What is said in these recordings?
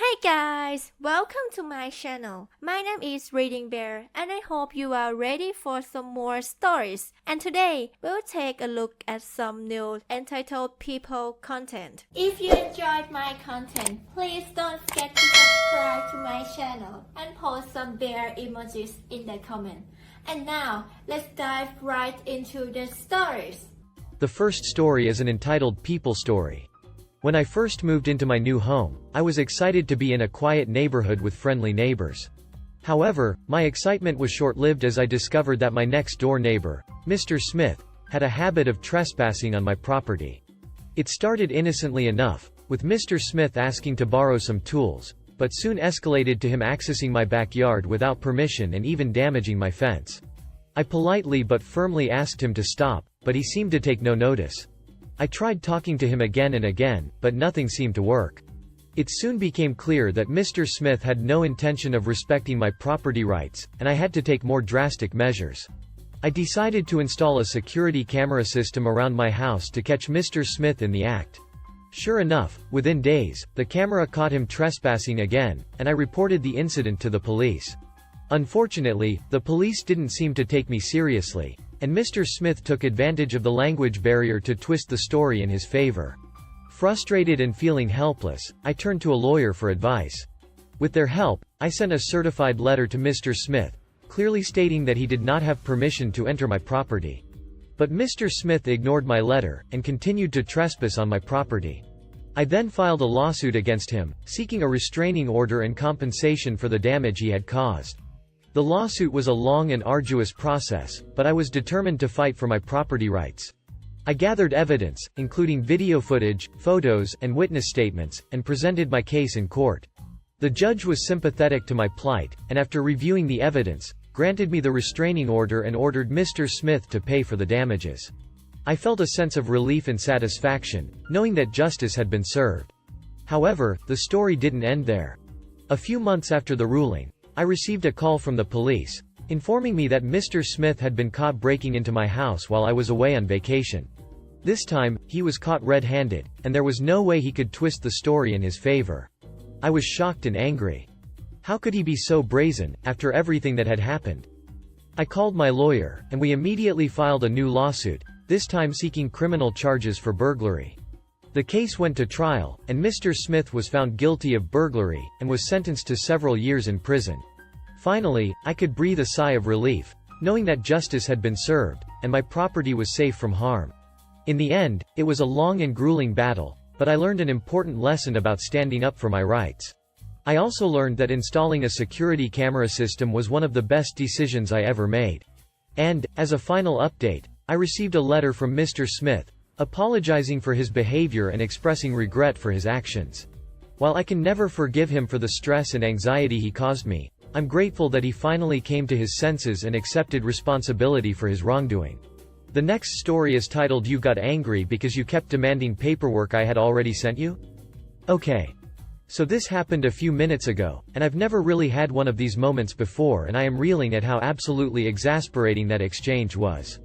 Hey guys, welcome to my channel. My name is ReadingBear and I hope you are ready for some more stories. And today, we'll take a look at some new entitled people content. If you enjoyed my content, please don't forget to subscribe to my channel and post some bear emojis in the comment. And now, let's dive right into the stories. The first story is an entitled people story. When I first moved into my new home, I was excited to be in a quiet neighborhood with friendly neighbors. However, my excitement was short-lived as I discovered that my next-door neighbor, Mr. Smith, had a habit of trespassing on my property. It started innocently enough, with Mr. Smith asking to borrow some tools, but soon escalated to him accessing my backyard without permission and even damaging my fence. I politely but firmly asked him to stop, but he seemed to take no notice. I tried talking to him again and again, but nothing seemed to work. It soon became clear that Mr. Smith had no intention of respecting my property rights, and I had to take more drastic measures. I decided to install a security camera system around my house to catch Mr. Smith in the act. Sure enough, within days, the camera caught him trespassing again, and I reported the incident to the police. Unfortunately, the police didn't seem to take me seriously, and Mr. Smith took advantage of the language barrier to twist the story in his favor. Frustrated and feeling helpless, I turned to a lawyer for advice. With their help, I sent a certified letter to Mr. Smith, clearly stating that he did not have permission to enter my property. But Mr. Smith ignored my letter, and continued to trespass on my property. I then filed a lawsuit against him, seeking a restraining order and compensation for the damage he had caused. The lawsuit was a long and arduous process, but I was determined to fight for my property rights. I gathered evidence, including video footage, photos, and witness statements, and presented my case in court. The judge was sympathetic to my plight, and after reviewing the evidence, granted me the restraining order and ordered Mr. Smith to pay for the damages. I felt a sense of relief and satisfaction, knowing that justice had been served. However, the story didn't end there. A few months after the ruling, I received a call from the police, informing me that Mr. Smith had been caught breaking into my house while I was away on vacation. This time, he was caught red-handed, and there was no way he could twist the story in his favor. I was shocked and angry. How could he be so brazen, after everything that had happened? I called my lawyer, and we immediately filed a new lawsuit, this time seeking criminal charges for burglary. The case went to trial, and Mr. Smith was found guilty of burglary, and was sentenced to several years in prison. Finally, I could breathe a sigh of relief, knowing that justice had been served, and my property was safe from harm. In the end, it was a long and grueling battle, but I learned an important lesson about standing up for my rights. I also learned that installing a security camera system was one of the best decisions I ever made. And, as a final update, I received a letter from Mr. Smith, apologizing for his behavior and expressing regret for his actions. While I can never forgive him for the stress and anxiety he caused me, I'm grateful that he finally came to his senses and accepted responsibility for his wrongdoing. The next story is titled "You Got Angry Because You Kept Demanding Paperwork I Had Already Sent You?" Okay. So this happened a few minutes ago, and I've never really had one of these moments before, and I am reeling at how absolutely exasperating that exchange was.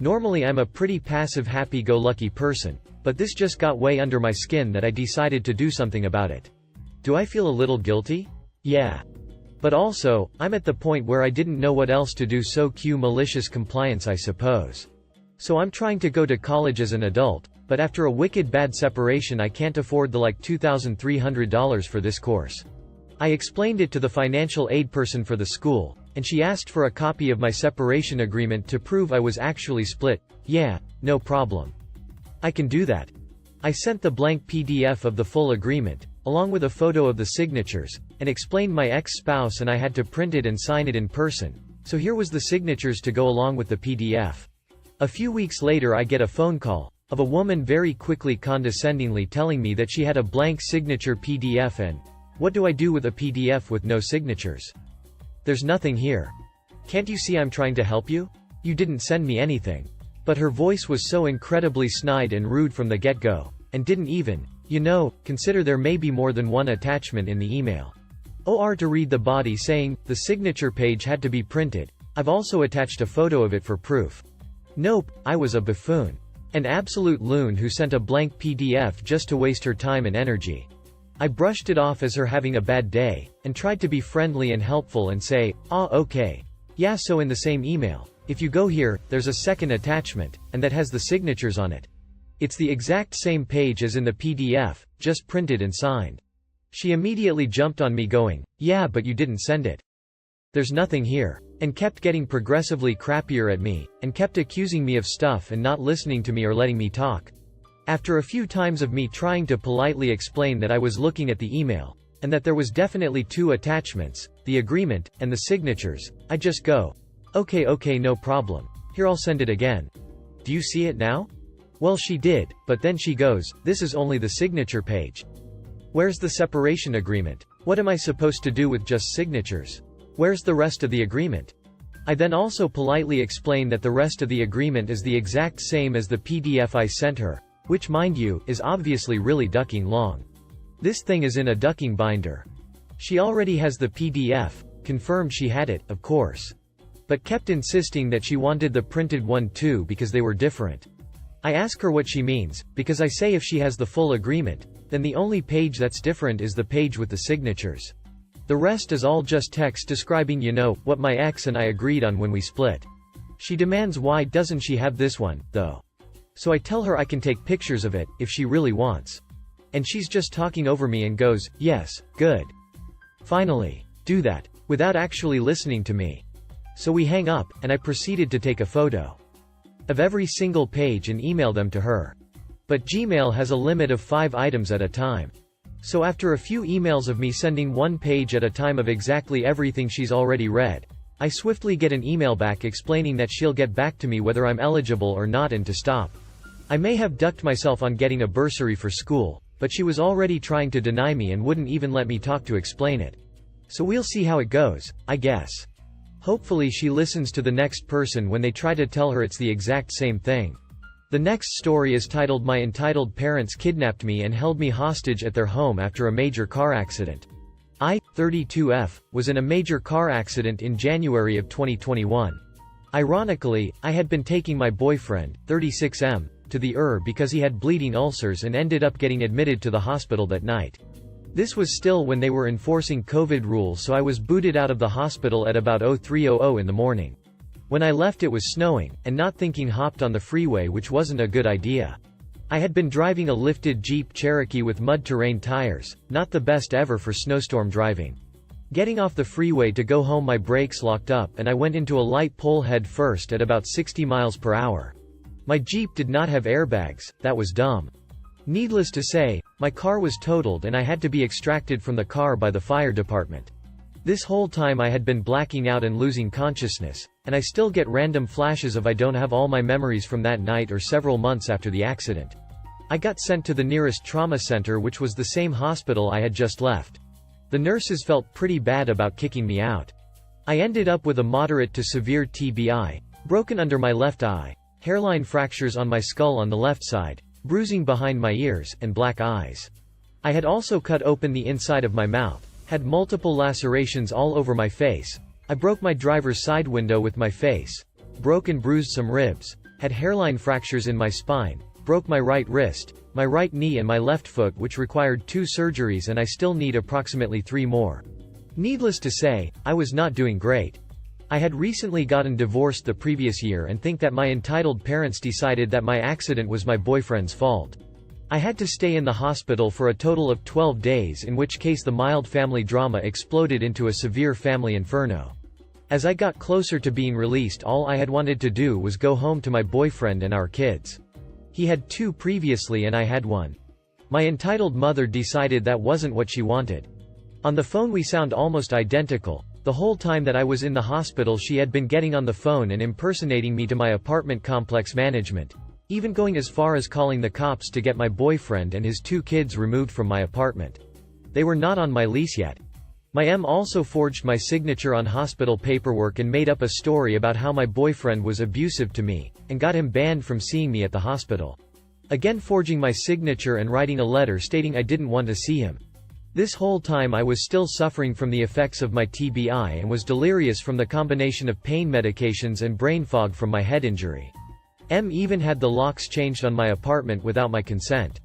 Normally I'm a pretty passive happy-go-lucky person, but this just got way under my skin that I decided to do something about it. Do I feel a little guilty? Yeah. But also, I'm at the point where I didn't know what else to do, so cue malicious compliance, I suppose. So I'm trying to go to college as an adult, but after a wicked bad separation I can't afford the $2,300 for this course. I explained it to the financial aid person for the school, and she asked for a copy of my separation agreement to prove I was actually split. Yeah, no problem. I can do that. I sent the blank PDF of the full agreement, along with a photo of the signatures, and explained my ex-spouse and I had to print it and sign it in person, so here was the signatures to go along with the PDF. A few weeks later I get a phone call, of a woman very quickly condescendingly telling me that she had a blank signature PDF and, what do I do with a PDF with no signatures? There's nothing here. Can't you see I'm trying to help you? You didn't send me anything. But her voice was so incredibly snide and rude from the get-go, and didn't even, consider there may be more than one attachment in the email. Or to read the body saying, the signature page had to be printed. I've also attached a photo of it for proof. Nope, I was a buffoon. An absolute loon who sent a blank PDF just to waste her time and energy. I brushed it off as her having a bad day, and tried to be friendly and helpful and say, "Ah, okay. Yeah, so in the same email, if you go here, there's a second attachment, and that has the signatures on it. It's the exact same page as in the PDF, just printed and signed." She immediately jumped on me going, "Yeah, but you didn't send it. There's nothing here," and kept getting progressively crappier at me, and kept accusing me of stuff and not listening to me or letting me talk. After a few times of me trying to politely explain that I was looking at the email, and that there was definitely two attachments, the agreement, and the signatures, I just go, okay, no problem. Here, I'll send it again. Do you see it now?" Well, she did, but then she goes, "This is only the signature page. Where's the separation agreement? What am I supposed to do with just signatures? Where's the rest of the agreement?" I then also politely explained that the rest of the agreement is the exact same as the PDF I sent her, which, mind you, is obviously really ducking long. This thing is in a ducking binder. She already has the PDF, confirmed she had it, of course. But kept insisting that she wanted the printed one too because they were different. I ask her what she means, because I say if she has the full agreement, then the only page that's different is the page with the signatures. The rest is all just text describing, what my ex and I agreed on when we split. She demands why doesn't she have this one, though. So I tell her I can take pictures of it, if she really wants. And she's just talking over me and goes, "Yes, good. Finally. Do that," without actually listening to me. So we hang up, and I proceeded to take a photo of every single page and email them to her. But Gmail has a limit of 5 items at a time. So after a few emails of me sending one page at a time of exactly everything she's already read, I swiftly get an email back explaining that she'll get back to me whether I'm eligible or not and to stop. I may have ducked myself on getting a bursary for school, but she was already trying to deny me and wouldn't even let me talk to explain it. So we'll see how it goes, I guess. Hopefully she listens to the next person when they try to tell her it's the exact same thing. The next story is titled "My Entitled Parents Kidnapped Me and Held Me Hostage at Their Home After a Major Car Accident." I, 32F, was in a major car accident in January of 2021. Ironically, I had been taking my boyfriend, 36M, to the ER because he had bleeding ulcers and ended up getting admitted to the hospital that night. This was still when they were enforcing COVID rules, so I was booted out of the hospital at about 03:00 in the morning. When I left it was snowing, and not thinking hopped on the freeway, which wasn't a good idea. I had been driving a lifted Jeep Cherokee with mud terrain tires, not the best ever for snowstorm driving. Getting off the freeway to go home, my brakes locked up and I went into a light pole head first at about 60 miles per hour. My Jeep did not have airbags, that was dumb. Needless to say, my car was totaled and I had to be extracted from the car by the fire department. This whole time I had been blacking out and losing consciousness, and I still get random flashes of I don't have all my memories from that night or several months after the accident. I got sent to the nearest trauma center, which was the same hospital I had just left. The nurses felt pretty bad about kicking me out. I ended up with a moderate to severe TBI, broken under my left eye, hairline fractures on my skull on the left side, bruising behind my ears, and black eyes. I had also cut open the inside of my mouth, had multiple lacerations all over my face. I broke my driver's side window with my face, broke and bruised some ribs, had hairline fractures in my spine, broke my right wrist, my right knee and my left foot, which required 2 surgeries, and I still need approximately 3 more. Needless to say, I was not doing great. I had recently gotten divorced the previous year and think that my entitled parents decided that my accident was my boyfriend's fault. I had to stay in the hospital for a total of 12 days, in which case the mild family drama exploded into a severe family inferno. As I got closer to being released, all I had wanted to do was go home to my boyfriend and our kids. He had 2 previously and I had 1. My entitled mother decided that wasn't what she wanted. On the phone we sound almost identical. The whole time that I was in the hospital she had been getting on the phone and impersonating me to my apartment complex management, even going as far as calling the cops to get my boyfriend and his 2 kids removed from my apartment. They were not on my lease yet. My M also forged my signature on hospital paperwork and made up a story about how my boyfriend was abusive to me, and got him banned from seeing me at the hospital. Again forging my signature and writing a letter stating I didn't want to see him. This whole time I was still suffering from the effects of my TBI and was delirious from the combination of pain medications and brain fog from my head injury. M even had the locks changed on my apartment without my consent.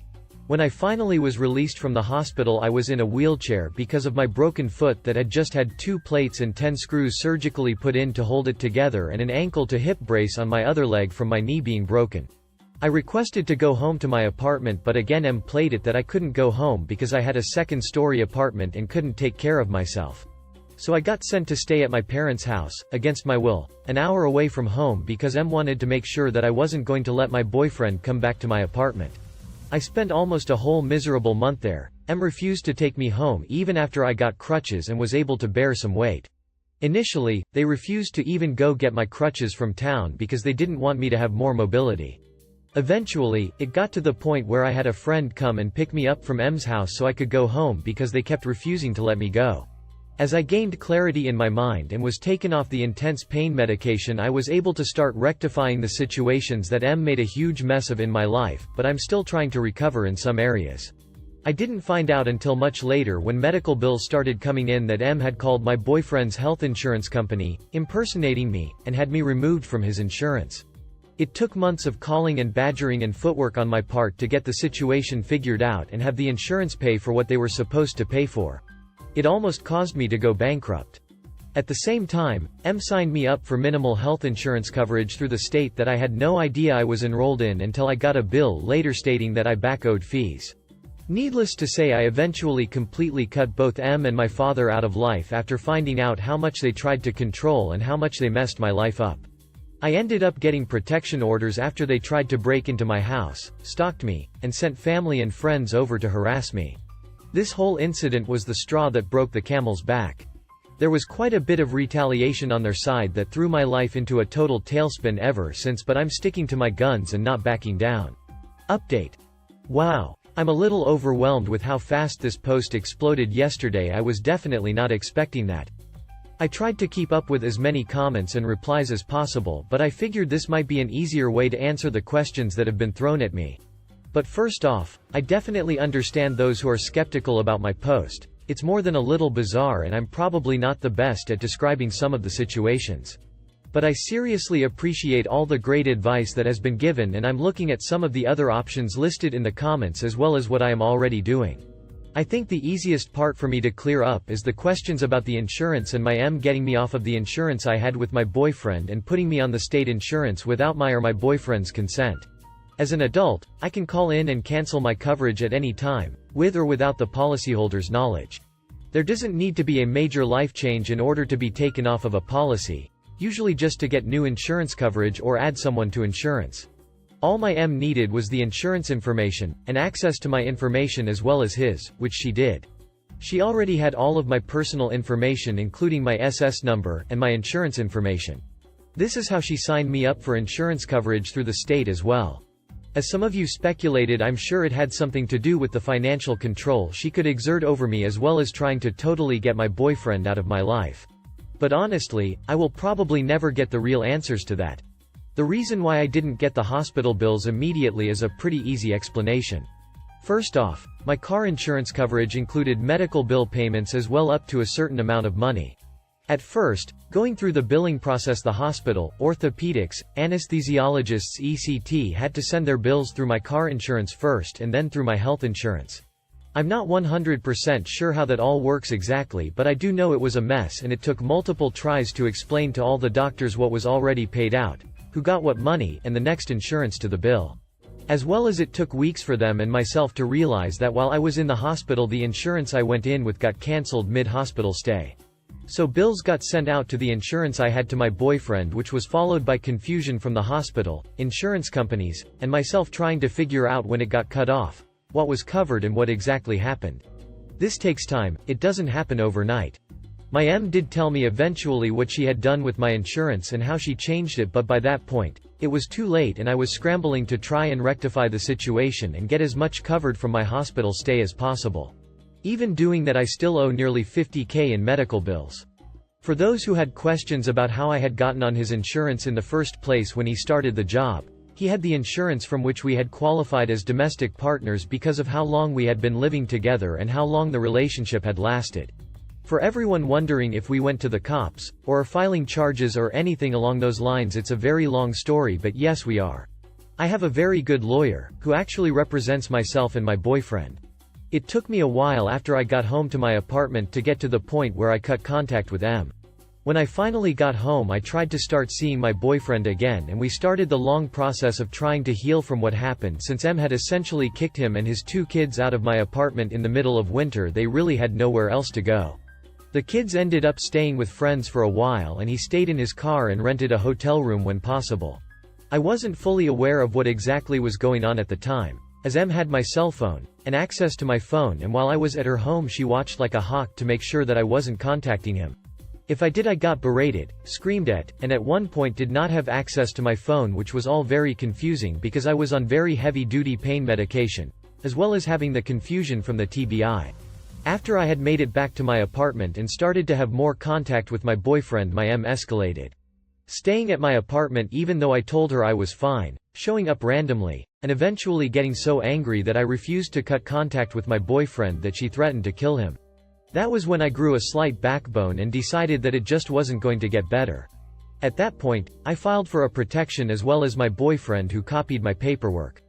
When I finally was released from the hospital, I was in a wheelchair because of my broken foot that had just had 2 plates and 10 screws surgically put in to hold it together, and an ankle to hip brace on my other leg from my knee being broken. I requested to go home to my apartment, but again M played it that I couldn't go home because I had a second-story apartment and couldn't take care of myself. So I got sent to stay at my parents' house, against my will, an hour away from home because M wanted to make sure that I wasn't going to let my boyfriend come back to my apartment. I spent almost a whole miserable month there. M refused to take me home even after I got crutches and was able to bear some weight. Initially, they refused to even go get my crutches from town because they didn't want me to have more mobility. Eventually, it got to the point where I had a friend come and pick me up from M's house so I could go home because they kept refusing to let me go. As I gained clarity in my mind and was taken off the intense pain medication, I was able to start rectifying the situations that M made a huge mess of in my life, but I'm still trying to recover in some areas. I didn't find out until much later when medical bills started coming in that M had called my boyfriend's health insurance company, impersonating me, and had me removed from his insurance. It took months of calling and badgering and footwork on my part to get the situation figured out and have the insurance pay for what they were supposed to pay for. It almost caused me to go bankrupt. At the same time, M signed me up for minimal health insurance coverage through the state that I had no idea I was enrolled in until I got a bill later stating that I back owed fees. Needless to say, I eventually completely cut both M and my father out of life after finding out how much they tried to control and how much they messed my life up. I ended up getting protection orders after they tried to break into my house, stalked me, and sent family and friends over to harass me. This whole incident was the straw that broke the camel's back. There was quite a bit of retaliation on their side that threw my life into a total tailspin ever since, but I'm sticking to my guns and not backing down. Update. Wow. I'm a little overwhelmed with how fast this post exploded yesterday. I was definitely not expecting that. I tried to keep up with as many comments and replies as possible, but I figured this might be an easier way to answer the questions that have been thrown at me. But first off, I definitely understand those who are skeptical about my post. It's more than a little bizarre, and I'm probably not the best at describing some of the situations. But I seriously appreciate all the great advice that has been given, and I'm looking at some of the other options listed in the comments as well as what I am already doing. I think the easiest part for me to clear up is the questions about the insurance and my M getting me off of the insurance I had with my boyfriend and putting me on the state insurance without my or my boyfriend's consent. As an adult, I can call in and cancel my coverage at any time, with or without the policyholder's knowledge. There doesn't need to be a major life change in order to be taken off of a policy, usually just to get new insurance coverage or add someone to insurance. All my M needed was the insurance information, and access to my information as well as his, which she did. She already had all of my personal information including my SS number, and my insurance information. This is how she signed me up for insurance coverage through the state as well. As some of you speculated, I'm sure it had something to do with the financial control she could exert over me as well as trying to totally get my boyfriend out of my life. But honestly, I will probably never get the real answers to that. The reason why I didn't get the hospital bills immediately is a pretty easy explanation. First off, my car insurance coverage included medical bill payments as well up to a certain amount of money. At first, going through the billing process, the hospital, orthopedics, anesthesiologists etc. had to send their bills through my car insurance first and then through my health insurance. I'm not 100% sure how that all works exactly, but I do know it was a mess and it took multiple tries to explain to all the doctors what was already paid out, who got what money, and the next insurance to the bill. As well as it took weeks for them and myself to realize that while I was in the hospital the insurance I went in with got cancelled mid-hospital stay. So bills got sent out to the insurance I had to my boyfriend, which was followed by confusion from the hospital, insurance companies, and myself trying to figure out when it got cut off, what was covered and what exactly happened. This takes time, it doesn't happen overnight. My M did tell me eventually what she had done with my insurance and how she changed it, but by that point, it was too late and I was scrambling to try and rectify the situation and get as much covered from my hospital stay as possible. Even doing that, I still owe nearly $50,000 in medical bills. For those who had questions about how I had gotten on his insurance in the first place when he started the job, he had the insurance from which we had qualified as domestic partners because of how long we had been living together and how long the relationship had lasted. For everyone wondering if we went to the cops, or are filing charges or anything along those lines, it's a very long story, but yes, we are. I have a very good lawyer, who actually represents myself and my boyfriend. It took me a while after I got home to my apartment to get to the point where I cut contact with M. When I finally got home, I tried to start seeing my boyfriend again, and we started the long process of trying to heal from what happened. Since M had essentially kicked him and his 2 kids out of my apartment in the middle of winter, they really had nowhere else to go. The kids ended up staying with friends for a while, and he stayed in his car and rented a hotel room when possible. I wasn't fully aware of what exactly was going on at the time, as M had my cell phone and access to my phone, and while I was at her home she watched like a hawk to make sure that I wasn't contacting him. If I did, I got berated, screamed at, and at one point did not have access to my phone, which was all very confusing because I was on very heavy-duty pain medication, as well as having the confusion from the TBI. After I had made it back to my apartment and started to have more contact with my boyfriend, my M escalated. Staying at my apartment even though I told her I was fine, showing up randomly, and eventually getting so angry that I refused to cut contact with my boyfriend that she threatened to kill him. That was when I grew a slight backbone and decided that it just wasn't going to get better. At that point, I filed for a protection as well as my boyfriend, who copied my paperwork.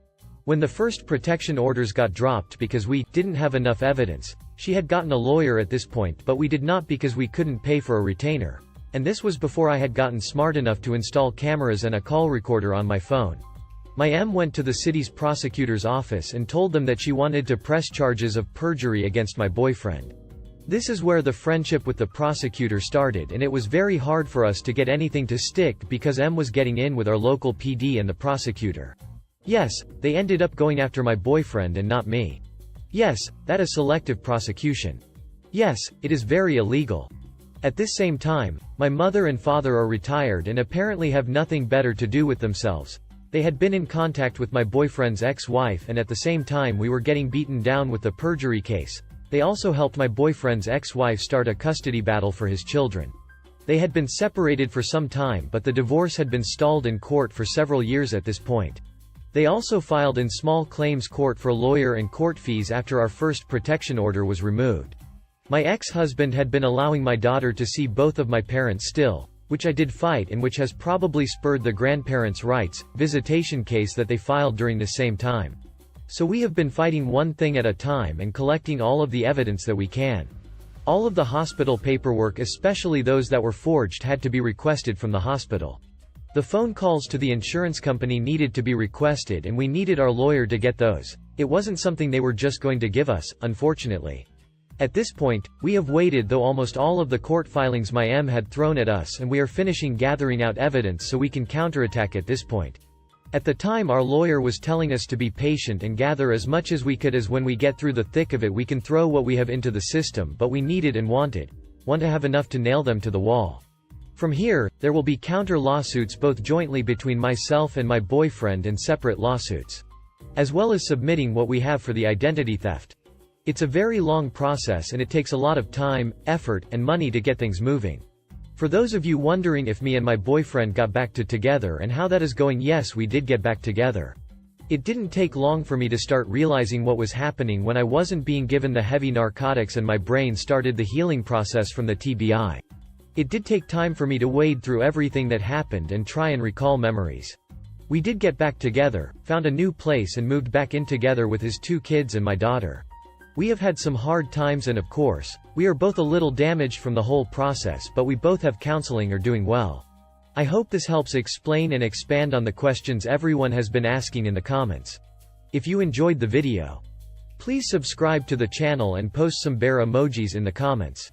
When the first protection orders got dropped because we didn't have enough evidence, she had gotten a lawyer at this point, but we did not because we couldn't pay for a retainer. And this was before I had gotten smart enough to install cameras and a call recorder on my phone. My M went to the city's prosecutor's office and told them that she wanted to press charges of perjury against my boyfriend. This is where the friendship with the prosecutor started, and it was very hard for us to get anything to stick because M was getting in with our local PD and the prosecutor. Yes, they ended up going after my boyfriend and not me. Yes, that is selective prosecution. Yes, it is very illegal. At this same time, my mother and father are retired and apparently have nothing better to do with themselves. They had been in contact with my boyfriend's ex-wife, and at the same time we were getting beaten down with the perjury case. They also helped my boyfriend's ex-wife start a custody battle for his children. They had been separated for some time, but the divorce had been stalled in court for several years at this point. They also filed in small claims court for lawyer and court fees after our first protection order was removed. My ex-husband had been allowing my daughter to see both of my parents still, which I did fight, and which has probably spurred the grandparents' rights visitation case that they filed during the same time. So we have been fighting one thing at a time and collecting all of the evidence that we can. All of the hospital paperwork, especially those that were forged, had to be requested from the hospital. The phone calls to the insurance company needed to be requested, and we needed our lawyer to get those. It wasn't something they were just going to give us, unfortunately. At this point, we have waited though almost all of the court filings my M had thrown at us, and we are finishing gathering out evidence so we can counterattack at this point. At the time our lawyer was telling us to be patient and gather as much as we could, as when we get through the thick of it we can throw what we have into the system, but we needed and want to have enough to nail them to the wall. From here, there will be counter lawsuits both jointly between myself and my boyfriend and separate lawsuits. As well as submitting what we have for the identity theft. It's a very long process and it takes a lot of time, effort, and money to get things moving. For those of you wondering if me and my boyfriend got back together and how that is going, yes, we did get back together. It didn't take long for me to start realizing what was happening when I wasn't being given the heavy narcotics and my brain started the healing process from the TBI. It did take time for me to wade through everything that happened and try and recall memories. We did get back together, found a new place and moved back in together with his 2 kids and my daughter. We have had some hard times and of course, we are both a little damaged from the whole process, but we both have counseling, are doing well. I hope this helps explain and expand on the questions everyone has been asking in the comments. If you enjoyed the video, please subscribe to the channel and post some bear emojis in the comments.